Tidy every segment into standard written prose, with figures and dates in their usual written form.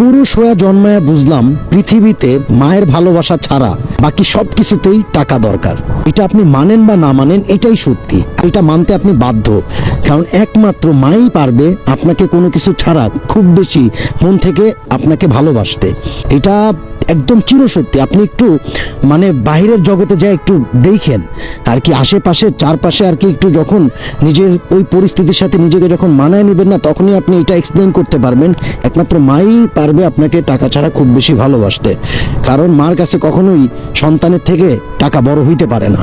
পুরুষ হয়ে জন্মায় বুঝলাম পৃথিবীতে মায়ের ভালোবাসা ছাড়া বাকি সব কিছুতেই টাকা দরকার। এটা আপনি মানেন বা না মানেন, এটাই সত্যি। এটা মানতে আপনি বাধ্য, কারণ একমাত্র মাই পারবে আপনাকে কোনো কিছু ছাড়া খুব বেশি মন থেকে আপনাকে ভালোবাসতে। এটা একদম চিরসত্যি। আপনি একটু মানে বাইরের জগতে যা একটু দেখেন আর কি, আশেপাশে চারপাশে আর কি, একটু যখন নিজের ওই পরিস্থিতির সাথে নিজেকে যখন মানায় নেবেন না, তখনই আপনি এটা এক্সপ্লেন করতে পারবেন একমাত্র মাই পারবে আপনাকে টাকা ছাড়া খুব বেশি ভালোবাসতে। কারণ মার কাছে কখনোই সন্তানের থেকে টাকা বড় হইতে পারে না,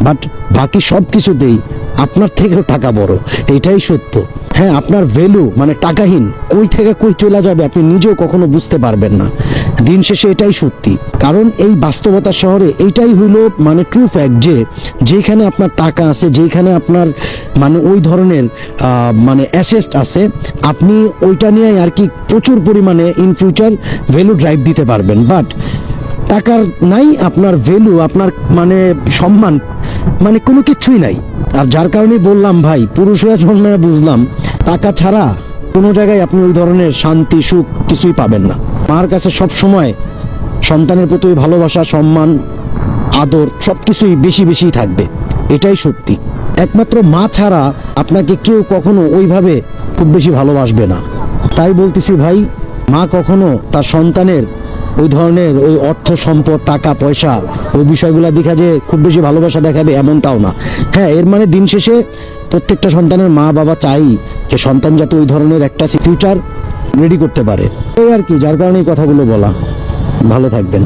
বাট বাকি সব কিছুতেই আপনার থেকেও টাকা বড়, এটাই সত্য। হ্যাঁ, আপনার ভ্যালু মানে টাকাহীন কই থেকে কই চলে যাবে আপনি নিজেও কখনো বুঝতে পারবেন না। দিন শেষে এটাই সত্যি, কারণ এই বাস্তবতার শহরে এইটাই হইল মানে ট্রু ফ্যাক্ট যে যেখানে আপনার টাকা আছে, যেখানে আপনার মানে ওই ধরনের মানে অ্যাসেট আছে, আপনি ওইটা নিয়ে আর কি প্রচুর পরিমাণে ইন ফিউচার ভ্যালু ড্রাইভ দিতে পারবেন। বাট টাকার নাই আপনার ভ্যালু, আপনার মানে সম্মান, মানে কোনো কিছুই নাই। আর যার কারণেই বললাম ভাই, পুরুষ হয়ে জন্মায় বুঝলাম টাকা ছাড়া কোনো জায়গায় আপনি ওই ধরনের শান্তি সুখ কিছুই পাবেন না। মার কাছে সব সময় সন্তানের প্রতি ভালোবাসা, সম্মান, আদর সব কিছুই বেশি বেশি থাকবে, এটাই সত্যি। একমাত্র মা ছাড়া আপনাকে কেউ কখনো ওইভাবে খুব বেশি ভালোবাসবে না। তাই বলতেছি ভাই, মা কখনো তার সন্তানের ওই ধরনের ওই অর্থ সম্পদ, টাকা পয়সা, ওই বিষয়গুলো দেখা যে খুব বেশি ভালোবাসা দেখাবে এমনটাও না। হ্যাঁ, এর মানে দিন শেষে প্রত্যেকটা সন্তানের মা বাবা চাই যে সন্তান যাতে ওই ধরনের একটা ফিউচার রেডি করতে পারে, এই আর কি। যার কারণে এই কথাগুলো বলা। ভালো থাকবেন।